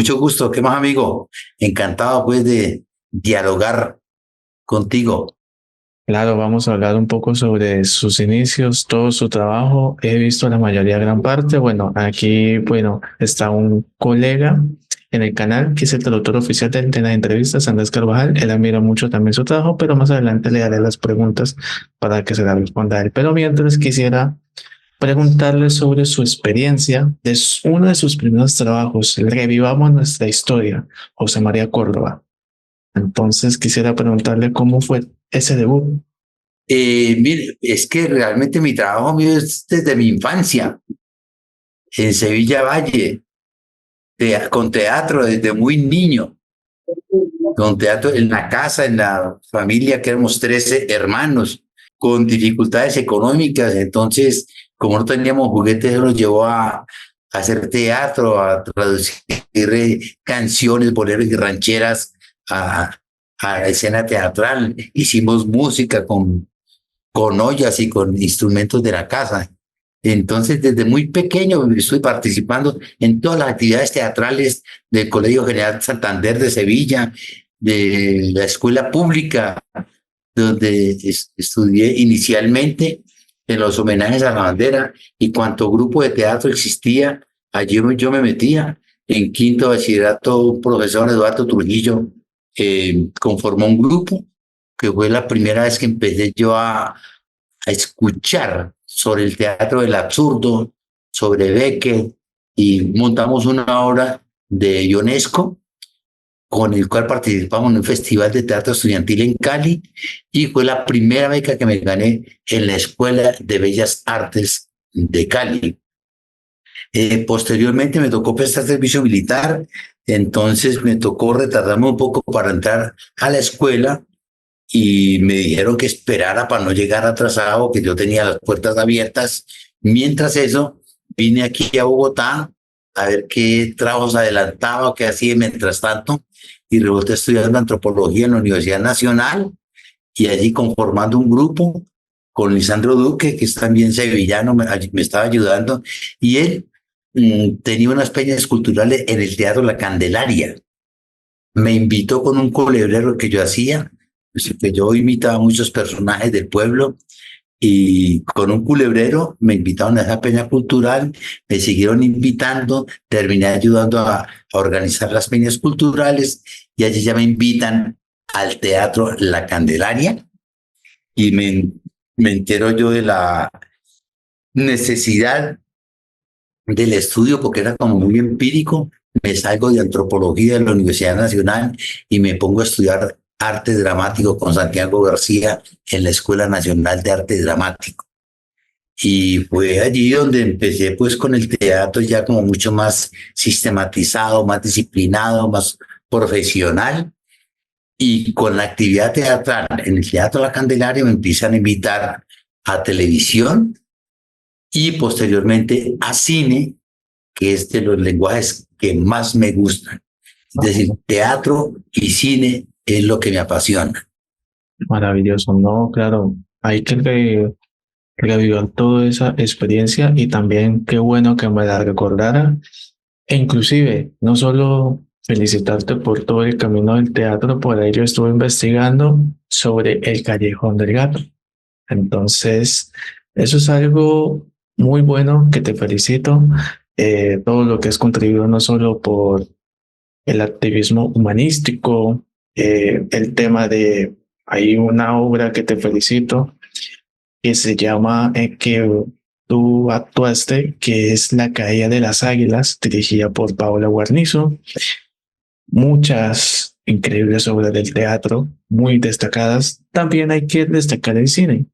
Mucho gusto. ¿Qué más, amigo? Encantado, pues, de dialogar contigo. Claro, vamos a hablar un poco sobre sus inicios, todo su trabajo. He visto la mayoría, gran parte. Bueno, aquí, está un colega en el canal que es el traductor oficial de las entrevistas, Andrés Carvajal. Él admira mucho también su trabajo, pero más adelante le daré las preguntas para que se las responda a él. Pero mientras quisiera preguntarle sobre su experiencia de uno de sus primeros trabajos. Revivamos nuestra historia, José María Córdoba. Entonces quisiera preguntarle cómo fue ese debut. Mire, es que realmente mi trabajo mío es desde mi infancia, en Sevilla Valle, con teatro desde muy niño, con teatro en la casa, en la familia, que éramos 13 hermanos, con dificultades económicas. Entonces, como no teníamos juguetes, eso nos llevó a hacer teatro, a traducir canciones, boleros y rancheras a, a la escena teatral. Hicimos música con ollas y con instrumentos de la casa. Entonces, desde muy pequeño estoy participando en todas las actividades teatrales del Colegio General Santander de Sevilla, de la escuela pública, donde estudié inicialmente en los homenajes a la bandera, y cuanto grupo de teatro existía, allí yo me metía. En quinto bachillerato, un profesor, Eduardo Trujillo, conformó un grupo que fue la primera vez que empecé yo a escuchar sobre el teatro del absurdo, sobre Beckett, y montamos una obra de Ionesco con el cual participamos en un festival de teatro estudiantil en Cali, y fue la primera beca que me gané en la Escuela de Bellas Artes de Cali. Posteriormente me tocó prestar servicio militar, entonces me tocó retardarme un poco para entrar a la escuela, y me dijeron que esperara para no llegar atrasado, que yo tenía las puertas abiertas. Mientras eso, vine aquí a Bogotá a ver qué trabajos adelantaba o qué hacía mientras tanto, y resulté estudiando antropología en la Universidad Nacional, y allí conformando un grupo con Lisandro Duque, que es también sevillano, me estaba ayudando, y él tenía unas peñas culturales en el Teatro La Candelaria. Me invitó con un culebrero que yo hacía, pues, que yo imitaba a muchos personajes del pueblo, y con un culebrero me invitaron a esa peña cultural, me siguieron invitando, terminé ayudando a organizar las peñas culturales, y allí ya me invitan al Teatro La Candelaria, y me entero yo de la necesidad del estudio, porque era como muy empírico. Me salgo de antropología de la Universidad Nacional y me pongo a estudiar arte dramático con Santiago García en la Escuela Nacional de Arte Dramático. Y fue allí donde empecé pues con el teatro ya como mucho más sistematizado, más disciplinado, más profesional. Y con la actividad teatral en el Teatro La Candelaria me empiezan a invitar a televisión y posteriormente a cine, que es de los lenguajes que más me gustan. Es decir, teatro y cine es lo que me apasiona. Maravilloso, ¿no? Claro, hay que revivir toda esa experiencia y también qué bueno que me la recordara. E inclusive, no solo felicitarte por todo el camino del teatro, por ello estuve investigando sobre el Callejón del Gato. Entonces, eso es algo muy bueno que te felicito. Todo lo que has contribuido no solo por el activismo humanístico, el tema de, hay una obra que te felicito que se llama, que tú actuaste, que es La Caída de las Águilas, dirigida por Paola Guarnizo. Muchas increíbles obras del teatro, muy destacadas. También hay que destacar el cine.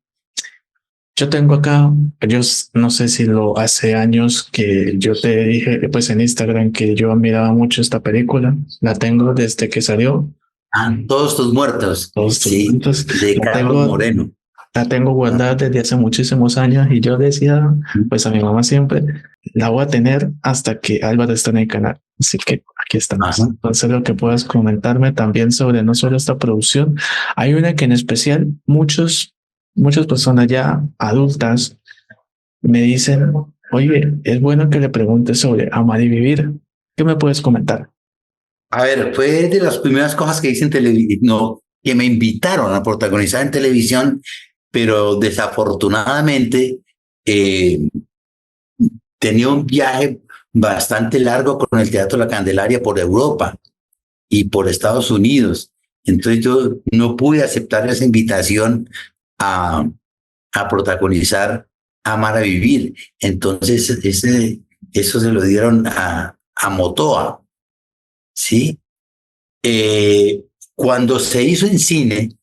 Yo tengo acá, yo no sé si lo hace años que yo te dije, pues en Instagram, que yo admiraba mucho esta película. La tengo desde que salió, Ah, todos tus muertos, todos tus sí, momentos. de La Carlos tengo, Moreno. la tengo guardada desde hace muchísimos años y yo decía, pues a mi mamá siempre, la voy a tener hasta que Álvaro esté en el canal. Así que aquí estamos. Ajá. Entonces lo que puedas comentarme también sobre no solo esta producción, hay una que en especial muchas personas ya adultas me dicen, oye, es bueno que le preguntes sobre amar y vivir. ¿Qué me puedes comentar? A ver, fue de las primeras cosas que hice en televisión, no, que me invitaron a protagonizar en televisión, pero desafortunadamente eh, tenía un viaje bastante largo con el Teatro La Candelaria por Europa y por Estados Unidos. Entonces yo no pude aceptar esa invitación a, a protagonizar Amar a Vivir. Entonces eso se lo dieron a Motoa, ¿sí? Cuando se hizo en cine,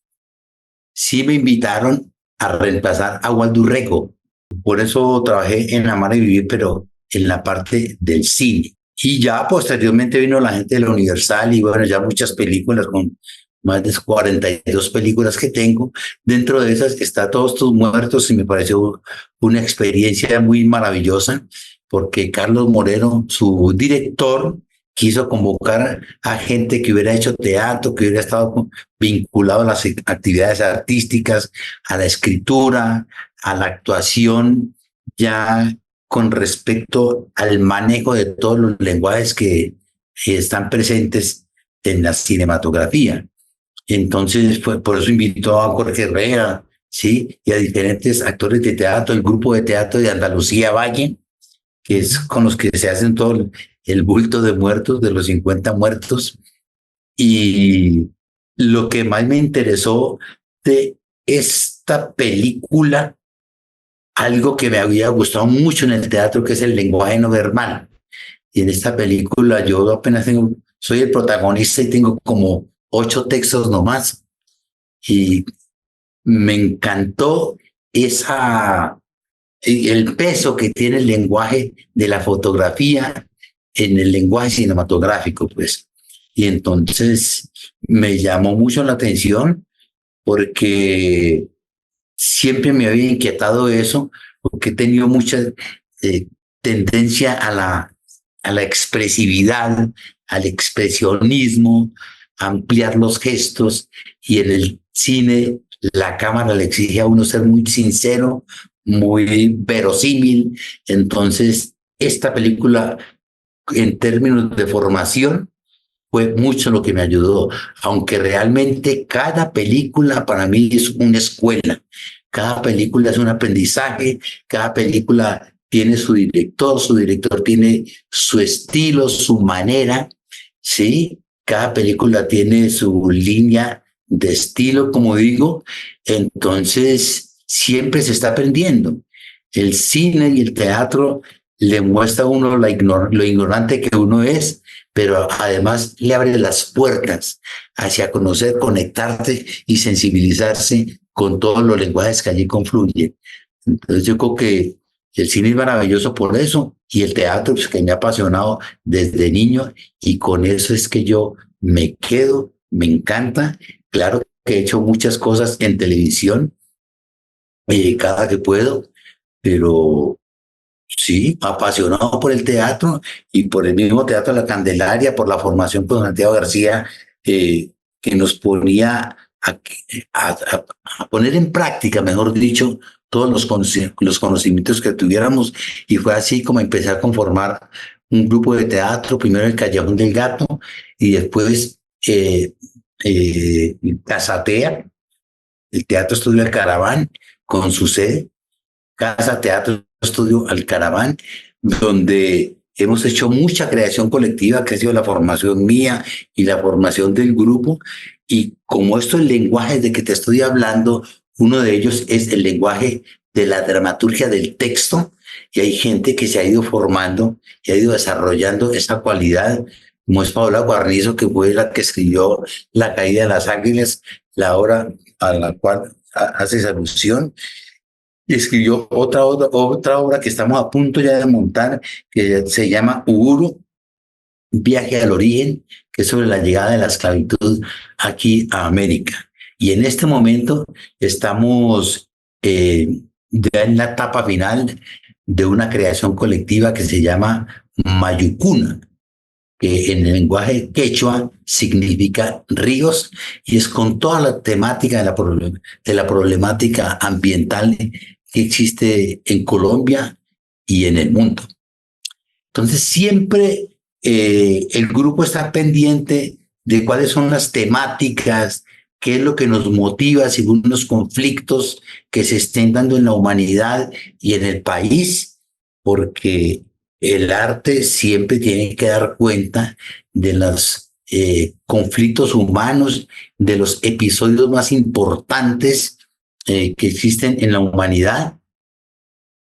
sí me invitaron a reemplazar a Waldo Urrego. Por eso trabajé en Amar y Vivir, pero en la parte del cine. Y ya posteriormente vino la gente de la Universal y bueno, ya muchas películas con más de 42 películas que tengo. Dentro de esas está Todos tus muertos y me pareció una experiencia muy maravillosa porque Carlos Moreno, su director, quiso convocar a gente que hubiera hecho teatro, que hubiera estado vinculado a las actividades artísticas, a la escritura, a la actuación, ya con respecto al manejo de todos los lenguajes que están presentes en la cinematografía. Entonces, por eso invitó a Jorge Herrera, ¿sí? Y a diferentes actores de teatro, el grupo de teatro de Andalucía Valle, que es con los que se hacen todo el bulto de muertos, de los 50 muertos. Y lo que más me interesó de esta película, algo que me había gustado mucho en el teatro, que es el lenguaje no verbal. Y en esta película yo apenas soy el protagonista y tengo como 8 textos nomás. Y me encantó el peso que tiene el lenguaje de la fotografía en el lenguaje cinematográfico, pues. Y entonces me llamó mucho la atención porque siempre me había inquietado eso, porque he tenido mucha eh, tendencia a la expresividad, al expresionismo, a ampliar los gestos, y en el cine la cámara le exige a uno ser muy sincero, muy verosímil. Entonces, esta película, en términos de formación, fue mucho lo que me ayudó, aunque realmente cada película para mí es una escuela, cada película es un aprendizaje, cada película tiene su director tiene su estilo, su manera, ¿sí? Cada película tiene su línea de estilo, como digo, entonces siempre se está aprendiendo. El cine y el teatro le muestra a uno lo ignorante que uno es, pero además le abre las puertas hacia conocer, conectarse y sensibilizarse con todos los lenguajes que allí confluyen. Entonces yo creo que el cine es maravilloso por eso y el teatro, pues, que me ha apasionado desde niño, y con eso es que yo me quedo, me encanta. Claro que he hecho muchas cosas en televisión cada que puedo, pero sí, apasionado por el teatro y por el mismo Teatro La Candelaria, por la formación con Santiago García, que nos ponía a poner en práctica, mejor dicho, todos los conocimientos que tuviéramos. Y fue así como empecé a conformar un grupo de teatro, primero el Callejón del Gato y después Casatea, el Teatro Estudio del Caraván, con su sede Casa Teatro Estudio Alcaraván, donde hemos hecho mucha creación colectiva, que ha sido la formación mía y la formación del grupo. Y como estos lenguajes de que te estoy hablando, uno de ellos es el lenguaje de la dramaturgia del texto, y hay gente que se ha ido formando y ha ido desarrollando esa cualidad, como es Paola Guarnizo, que fue la que escribió La caída de las águilas, la obra a la cual haces alusión, y escribió otra obra que estamos a punto ya de montar, que se llama Uhuru, Viaje al Origen, que es sobre la llegada de la esclavitud aquí a América. Y en este momento estamos ya en la etapa final de una creación colectiva que se llama Mayucuna, que en el lenguaje quechua significa ríos, y es con toda la temática de la problemática ambiental que existe en Colombia y en el mundo. Entonces siempre el grupo está pendiente de cuáles son las temáticas, qué es lo que nos motiva según los conflictos que se estén dando en la humanidad y en el país, porque el arte siempre tiene que dar cuenta de los conflictos humanos, de los episodios más importantes que existen en la humanidad,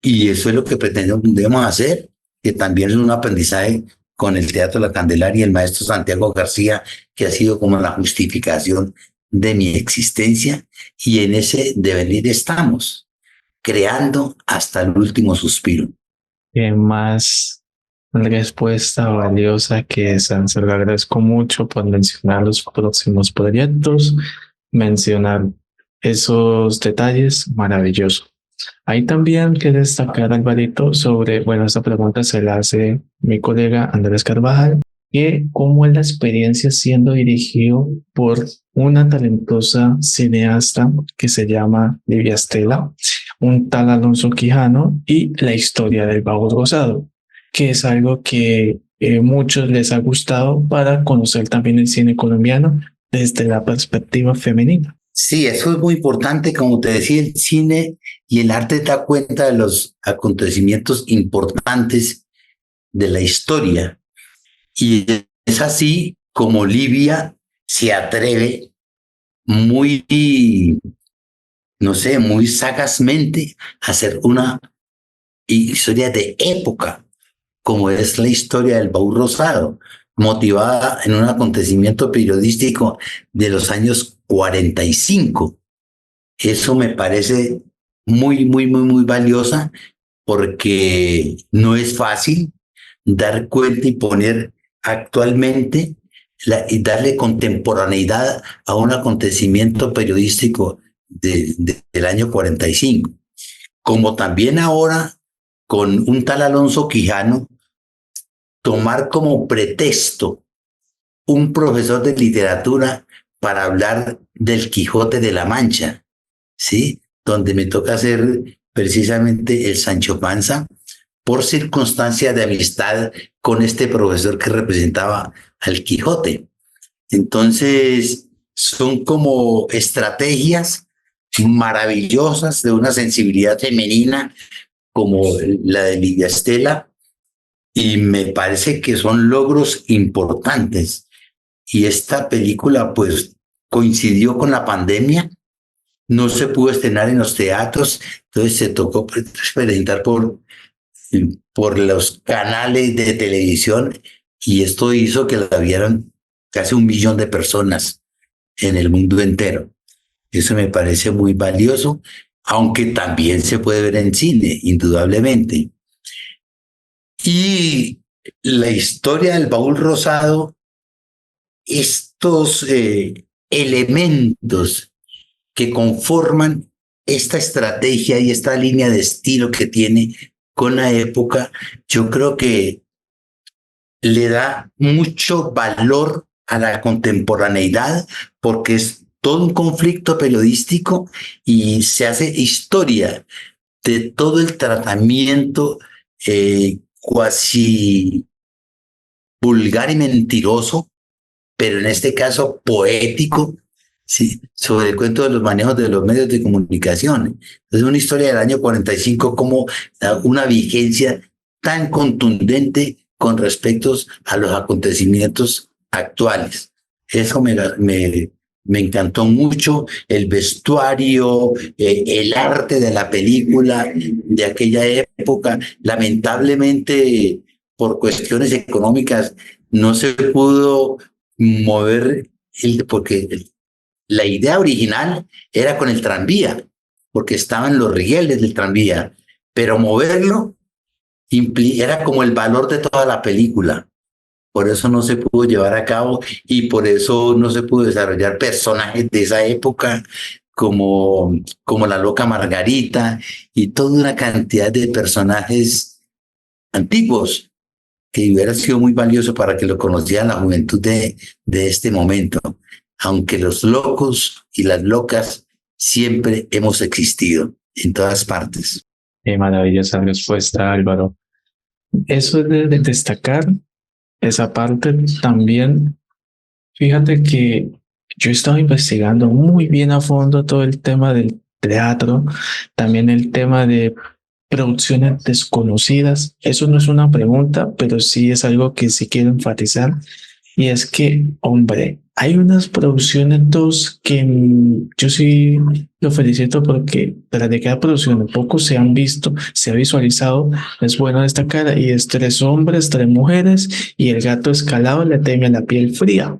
y eso es lo que pretendemos hacer, que también es un aprendizaje con el Teatro La Candelaria y el maestro Santiago García, que ha sido como la justificación de mi existencia, y en ese devenir estamos, creando hasta el último suspiro. Qué más respuesta valiosa que esa. Se lo agradezco mucho por mencionar los próximos proyectos, mencionar esos detalles maravillosos. Hay también que destacar, Alvarito, sobre, bueno, esta pregunta se la hace mi colega Andrés Carvajal, que cómo es la experiencia siendo dirigido por una talentosa cineasta que se llama Livia Estela, un tal Alonso Quijano y la historia del baúl rosado, que es algo que muchos les ha gustado para conocer también el cine colombiano desde la perspectiva femenina. Sí, eso es muy importante. Como te decía, el cine y el arte da cuenta de los acontecimientos importantes de la historia. Y es así como Livia se atreve muy, no sé, muy sagazmente a hacer una historia de época, como es la historia del baúl rosado, motivada en un acontecimiento periodístico de los años 45. Eso me parece muy valiosa, porque no es fácil dar cuenta y poner actualmente y darle contemporaneidad a un acontecimiento periodístico del año 45. Como también ahora, con un tal Alonso Quijano, tomar como pretexto un profesor de literatura para hablar del Quijote de la Mancha, ¿sí? Donde me toca hacer precisamente el Sancho Panza, por circunstancia de amistad con este profesor que representaba al Quijote. Entonces, son como estrategias maravillosas de una sensibilidad femenina como la de Livia Estela, y me parece que son logros importantes. Y esta película pues coincidió con la pandemia, no se pudo estrenar en los teatros, entonces se tocó presentar por los canales de televisión, y esto hizo que la vieran casi 1 millón de personas en el mundo entero. Eso me parece muy valioso, aunque también se puede ver en cine, indudablemente. Y la historia del baúl rosado, estos elementos que conforman esta estrategia y esta línea de estilo que tiene con la época, yo creo que le da mucho valor a la contemporaneidad, porque es todo un conflicto periodístico y se hace historia de todo el tratamiento cuasi vulgar y mentiroso, pero en este caso poético, sí, sobre el cuento de los manejos de los medios de comunicación. Es una historia del año 45, como una vigencia tan contundente con respecto a los acontecimientos actuales. Eso me encantó mucho, el vestuario, el arte de la película de aquella época. Lamentablemente, por cuestiones económicas, no se pudo mover, porque la idea original era con el tranvía, porque estaban los rieles del tranvía, pero moverlo era como el valor de toda la película. Por eso no se pudo llevar a cabo, y por eso no se pudo desarrollar personajes de esa época como la loca Margarita y toda una cantidad de personajes antiguos, que hubiera sido muy valioso para que lo conociera la juventud de este momento. Aunque los locos y las locas siempre hemos existido en todas partes. Qué maravillosa respuesta, Álvaro. Eso es de destacar esa parte también. Fíjate que yo he estado investigando muy bien a fondo todo el tema del teatro, también el tema de producciones desconocidas. Eso no es una pregunta, pero sí es algo que sí quiero enfatizar. Y es que, hombre, hay unas producciones dos que yo sí lo felicito porque tras de cada producción poco se han visto, se ha visualizado, es bueno destacar, y es tres hombres, tres mujeres, y el gato escalado le teme a la piel fría.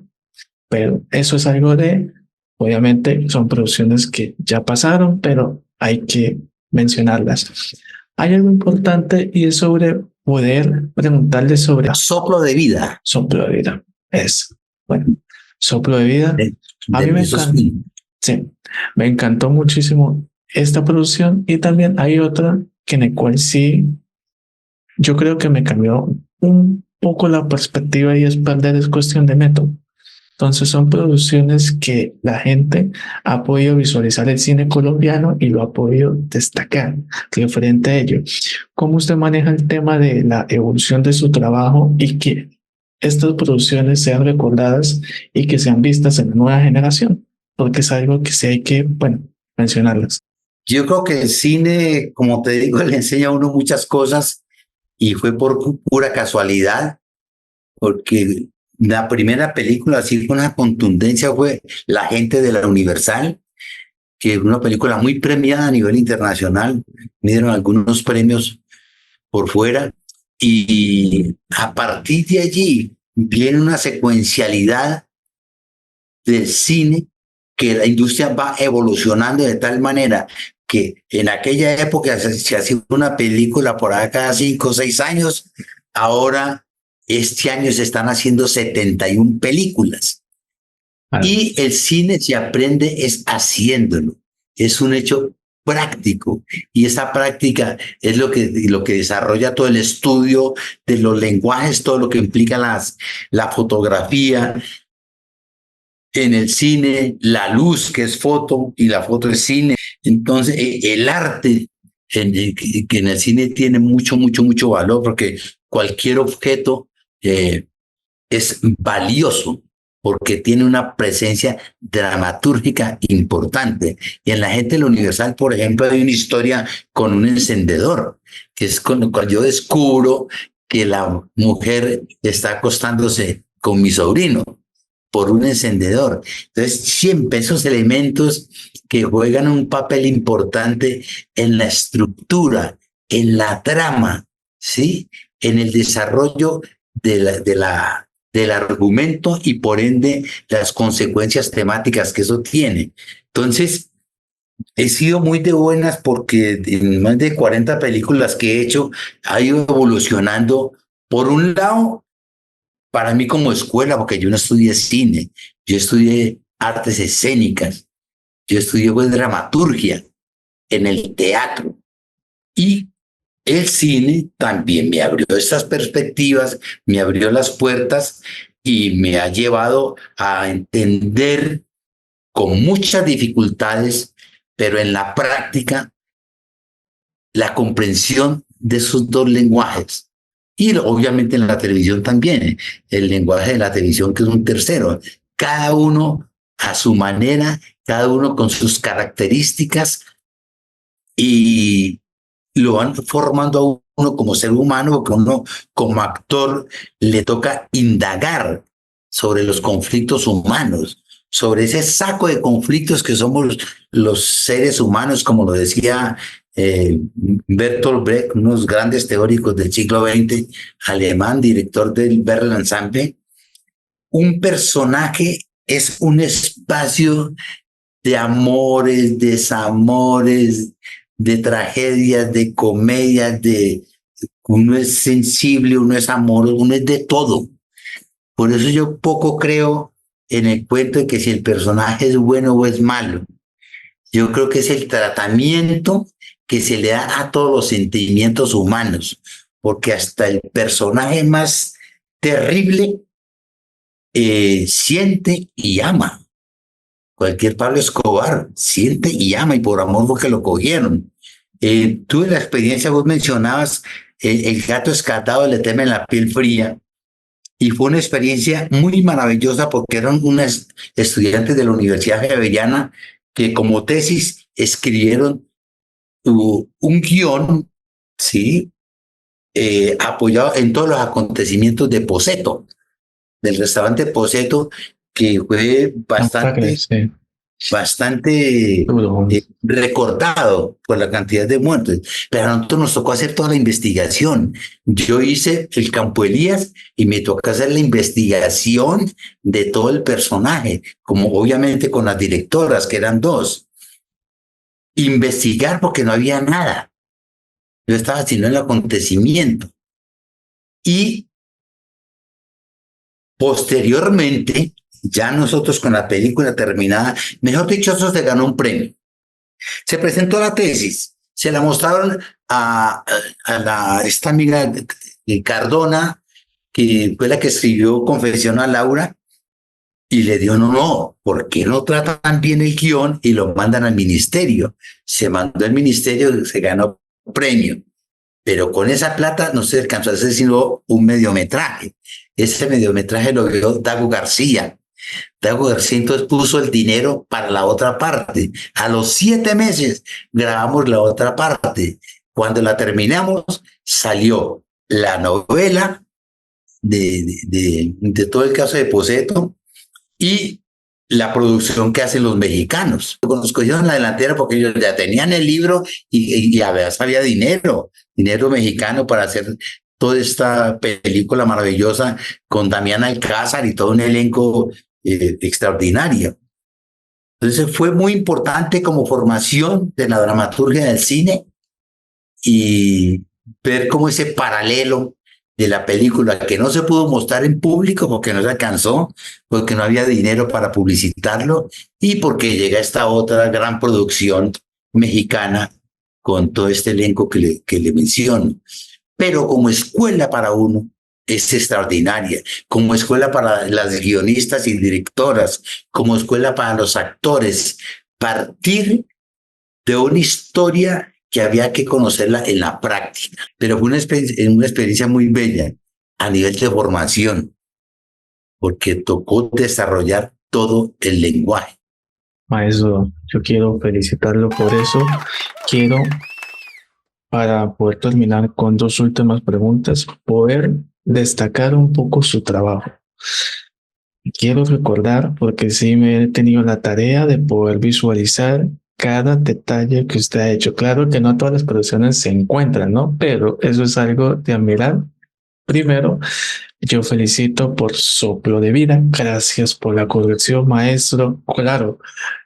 Pero eso es algo de, obviamente, son producciones que ya pasaron, pero hay que mencionarlas. Hay algo importante y es sobre poder preguntarle sobre Soplo de vida. soplo de vida. Es, bueno, soplo de vida. A mí me Esos encanta, sí, me encantó muchísimo esta producción y también hay otra que en el cual sí, yo creo que me cambió un poco la perspectiva y es perder es cuestión de método. Entonces son producciones que la gente ha podido visualizar el cine colombiano y lo ha podido destacar referente a ello. ¿Cómo usted maneja el tema de la evolución de su trabajo y que estas producciones sean recordadas y que sean vistas en la nueva generación? Porque es algo que sí hay que, bueno, mencionarlas. Yo creo que el cine, como te digo, le enseña a uno muchas cosas y fue por pura casualidad, porque la primera película así con una contundencia fue La gente de la Universal, que es una película muy premiada a nivel internacional. Me dieron algunos premios por fuera y a partir de allí viene una secuencialidad del cine que la industria va evolucionando de tal manera que en aquella época se hacía una película por acá cada 5 o 6 años, ahora este año se están haciendo 71 películas. Y el cine se aprende es haciéndolo, es un hecho práctico y esa práctica es lo que desarrolla todo el estudio de los lenguajes, todo lo que implica la fotografía, en el cine, la luz que es foto y la foto es cine. Entonces, el arte que en el cine tiene mucho, mucho, mucho valor porque cualquier objeto es valioso porque tiene una presencia dramatúrgica importante. Y en La gente del Universal, por ejemplo, hay una historia con un encendedor, que es cuando yo descubro que la mujer está acostándose con mi sobrino por un encendedor. Entonces, siempre esos elementos que juegan un papel importante en la estructura, en la trama, ¿sí? En el desarrollo del argumento y por ende las consecuencias temáticas que eso tiene. Entonces, he sido muy de buenas porque en más de 40 películas que he hecho, ha ido evolucionando. Por un lado, para mí como escuela, porque yo no estudié cine, yo estudié artes escénicas, yo estudié pues, dramaturgia en el teatro y el cine también me abrió estas perspectivas, me abrió las puertas y me ha llevado a entender con muchas dificultades, pero en la práctica, la comprensión de esos dos lenguajes. Y obviamente en la televisión también, el lenguaje de la televisión que es un tercero. Cada uno a su manera, cada uno con sus características y lo van formando a uno como ser humano, porque uno como actor le toca indagar sobre los conflictos humanos, sobre ese saco de conflictos que somos los seres humanos, como lo decía Bertolt Brecht, unos grandes teóricos del siglo XX, alemán, director del Berlin Ensemble. Un personaje es un espacio de amores, desamores, de tragedias, de comedias, uno es sensible, uno es amoroso, uno es de todo. Por eso yo poco creo en el cuento de que si el personaje es bueno o es malo. Yo creo que es el tratamiento que se le da a todos los sentimientos humanos, porque hasta el personaje más terrible siente y ama. Cualquier Pablo Escobar siente y ama y por amor porque lo cogieron. Tuve la experiencia, vos mencionabas, el gato escatado le teme la piel fría. Y fue una experiencia muy maravillosa porque eran unas estudiantes de la Universidad Javeriana que como tesis escribieron un guión, ¿sí? Apoyado en todos los acontecimientos de Poseto, del restaurante Poseto, que fue Masacre, bastante duro. recortado por la cantidad de muertos. Pero a nosotros nos tocó hacer toda la investigación. Yo hice el Campo Elías y me tocó hacer la investigación de todo el personaje, como obviamente con las directoras, que eran dos. Investigar porque no había nada. Yo estaba haciendo el acontecimiento. Y posteriormente, ya nosotros con la película terminada, mejor dicho, eso se ganó un premio. Se presentó la tesis, se la mostraron esta amiga de Cardona, que fue la que escribió Confesión a Laura, y le dio no, ¿por qué no tratan bien el guión y lo mandan al ministerio? Se mandó al ministerio, se ganó premio, pero con esa plata no se alcanzó a hacer sino un mediometraje. Ese mediometraje lo vio Dago García. Dago García entonces puso el dinero para la otra parte. A los 7 meses grabamos la otra parte. Cuando la terminamos, salió la novela de todo el caso de Poseto y la producción que hacen los mexicanos. Nos cogieron la delantera porque ellos ya tenían el libro y a veces había dinero mexicano para hacer toda esta película maravillosa con Damián Alcázar y todo un elenco extraordinario. Entonces fue muy importante como formación de la dramaturgia del cine y ver cómo ese paralelo de la película que no se pudo mostrar en público porque no se alcanzó, porque no había dinero para publicitarlo y porque llega esta otra gran producción mexicana con todo este elenco que le menciono. Pero como escuela para uno es extraordinaria, como escuela para las guionistas y directoras, como escuela para los actores, partir de una historia que había que conocerla en la práctica, pero fue una experiencia muy bella a nivel de formación, porque tocó desarrollar todo el lenguaje. Maestro, yo quiero felicitarlo por eso. Quiero, para poder terminar con dos últimas preguntas, poder destacar un poco su trabajo. Quiero recordar, porque sí me he tenido la tarea de poder visualizar cada detalle que usted ha hecho. Claro que no todas las producciones se encuentran, ¿no? Pero eso es algo de admirar. Primero, yo felicito por Soplo de Vida. Gracias por la corrección, maestro. Claro,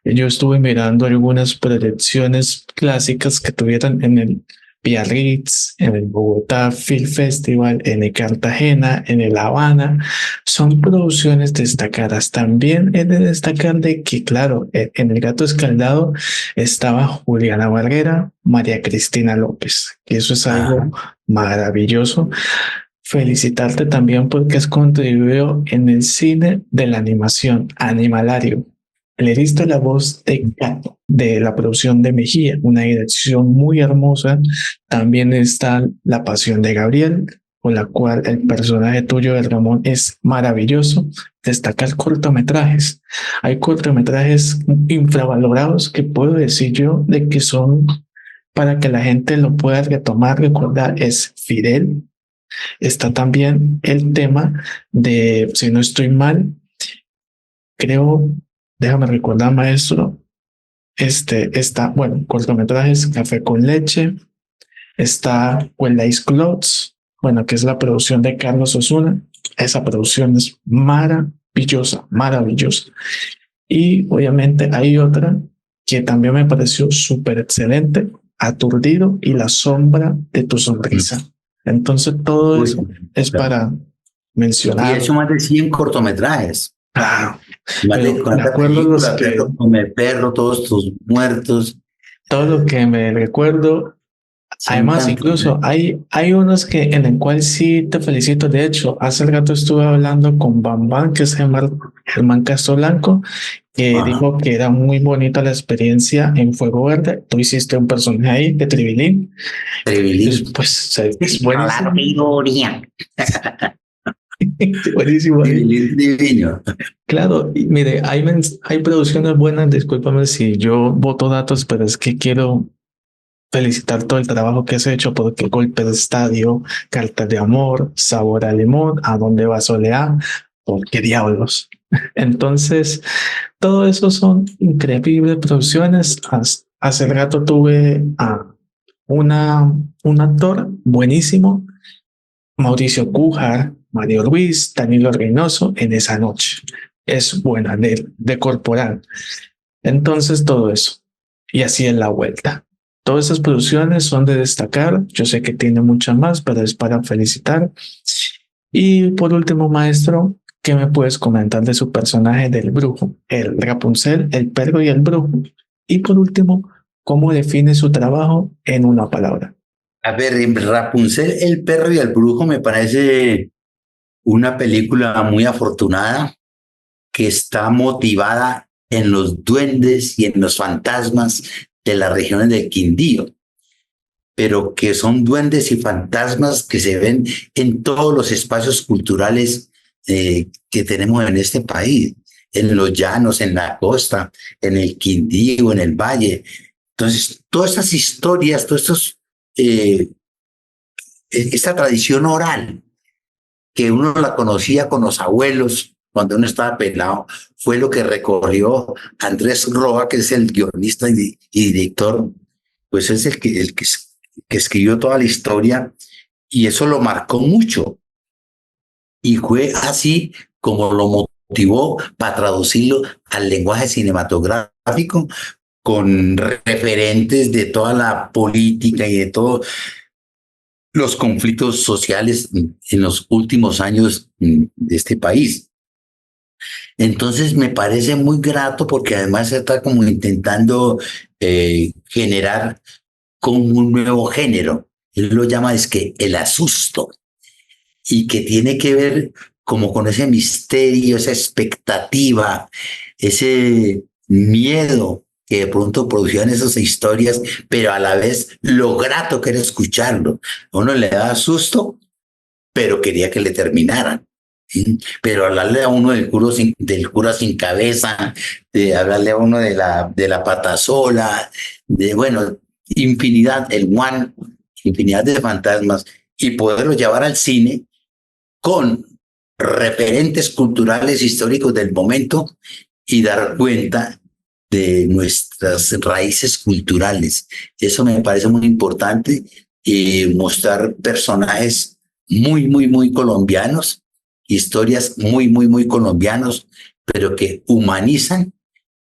yo estuve mirando algunas proyecciones clásicas que tuvieron en el Biarritz, en el Bogotá Film Festival, en el Cartagena, en el Habana. Son producciones destacadas. También he de destacar de que, claro, en El Gato Escaldado estaba Juliana Barrera, María Cristina López, que eso es algo maravilloso. Felicitarte también porque has contribuido en el cine de la animación, Animalario. Le diste la voz de Gato, de la producción de Mejía, una dirección muy hermosa. También está La Pasión de Gabriel, con la cual el personaje tuyo de Ramón es maravilloso. Destacar cortometrajes. Hay cortometrajes infravalorados que puedo decir yo de que son para que la gente lo pueda retomar, recordar. Es Fidel. Está también el tema de, si no estoy mal, creo, déjame recordar, maestro, está, bueno, cortometrajes Café con Leche, está When Ice Clothes, bueno, que es la producción de Carlos Osuna. Esa producción es maravillosa, maravillosa. Y obviamente hay otra que también me pareció súper excelente, Aturdido y La Sombra de tu Sonrisa. Entonces todo eso es para mencionar. Y he hecho más de 100 cortometrajes. Claro, Más de pero 40 recuerdo los películas, que, Perro come perro, todos tus muertos. todo lo que me recuerdo. Son Además, tantos. incluso hay unos que en el cual sí te felicito. De hecho, hace el rato estuve hablando con Bam Bam, que es Germán Castro Blanco, que dijo que era muy bonita la experiencia en Fuego Verde. Tú hiciste un personaje ahí de Tribilín. Trevilín. Pues es buenísimo. Claro que ironía. Buenísimo. Divino. Claro, y mire, hay producciones buenas, discúlpame si yo boto datos, pero es que quiero felicitar todo el trabajo que has hecho porque Golpe de Estadio, Cartas de Amor, Sabor a Limón, ¿A dónde va Soleá? ¿Por qué diablos? Entonces, todo eso son increíbles producciones. Hace rato tuve a un actor buenísimo, Mauricio Cújar, Mario Ruiz, Danilo Reynoso, en esa noche. Es buena, de corporal. Entonces, todo eso. Y así es la vuelta. Todas esas producciones son de destacar. Yo sé que tiene muchas más, pero es para felicitar. Y por último, maestro, ¿qué me puedes comentar de su personaje del brujo? El Rapunzel, el perro y el brujo. Y por último, ¿cómo define su trabajo en una palabra? A ver, Rapunzel, el perro y el brujo me parece una película muy afortunada que está motivada en los duendes y en los fantasmas de las regiones del Quindío, pero que son duendes y fantasmas que se ven en todos los espacios culturales que tenemos en este país, en los llanos, en la costa, en el Quindío, en el valle. Entonces, todas estas historias, todos estos, esta tradición oral que uno la conocía con los abuelos cuando uno estaba pelado, fue lo que recorrió Andrés Roa, que es el guionista y director, pues es que escribió toda la historia y eso lo marcó mucho. Y fue así como lo motivó para traducirlo al lenguaje cinematográfico con referentes de toda la política y de todos los conflictos sociales en los últimos años de este país. Entonces me parece muy grato porque además se está como intentando generar como un nuevo género. Él lo llama es que el asusto y que tiene que ver como con ese misterio, esa expectativa, ese miedo que de pronto producían esas historias, pero a la vez lo grato que era escucharlo. A uno le daba susto, pero quería que le terminaran. ¿Sí? Pero hablarle a uno del cura sin cabeza, de hablarle a uno de la pata sola, de bueno, infinidad, el one, infinidad de fantasmas, y poderlo llevar al cine con referentes culturales históricos del momento y dar cuenta de nuestras raíces culturales. Eso me parece muy importante y mostrar personajes muy colombianos, historias muy colombianos, pero que humanizan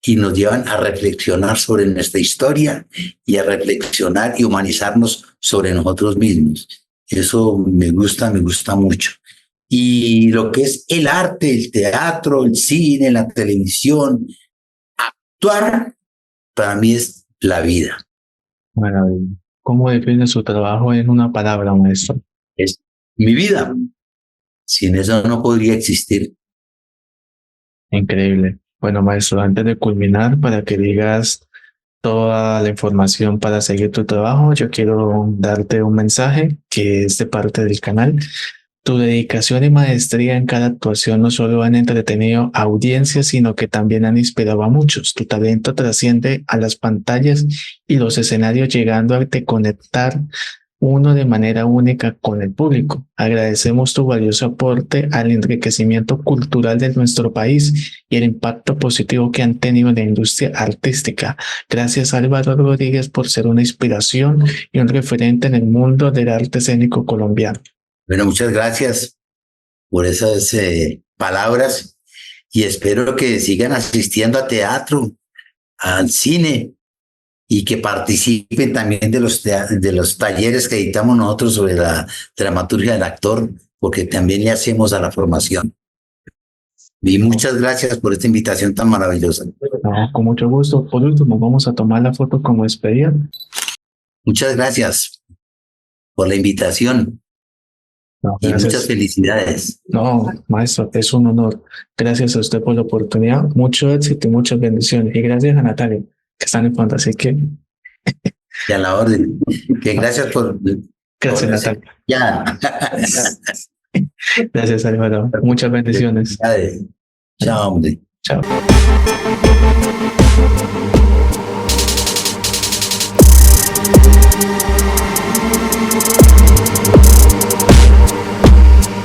y nos llevan a reflexionar sobre nuestra historia y a reflexionar y humanizarnos sobre nosotros mismos. Eso me gusta mucho. Y lo que es el arte, el teatro, el cine, la televisión, actuar, para mí es la vida. Maravilla. ¿Cómo define su trabajo en una palabra, maestro? Es mi vida. Sin eso no podría existir. Increíble. Bueno, maestro, antes de culminar, para que digas toda la información para seguir tu trabajo, yo quiero darte un mensaje que es de parte del canal. Tu dedicación y maestría en cada actuación no solo han entretenido a audiencias, sino que también han inspirado a muchos. Tu talento trasciende a las pantallas y los escenarios, llegando a te conectar uno de manera única con el público. Agradecemos tu valioso aporte al enriquecimiento cultural de nuestro país y el impacto positivo que han tenido en la industria artística. Gracias, Álvaro Rodríguez, por ser una inspiración y un referente en el mundo del arte escénico colombiano. Bueno, muchas gracias por esas palabras y espero que sigan asistiendo a teatro, al cine y que participen también de los talleres que editamos nosotros sobre la dramaturgia del actor, porque también le hacemos a la formación. Y muchas gracias por esta invitación tan maravillosa. No, con mucho gusto. Por último, vamos a tomar la foto como despedida. Muchas gracias por la invitación No, y muchas gracias. felicidades. No, maestro, es un honor. Gracias a usted por la oportunidad. Mucho éxito y muchas bendiciones. Y gracias a Natalia, que está en el fondo. Así que, Y a la orden. Que no, gracias por gracias, ese. Natalia. Ya. Gracias, Álvaro. Muchas bendiciones. Chao, hombre. Chao.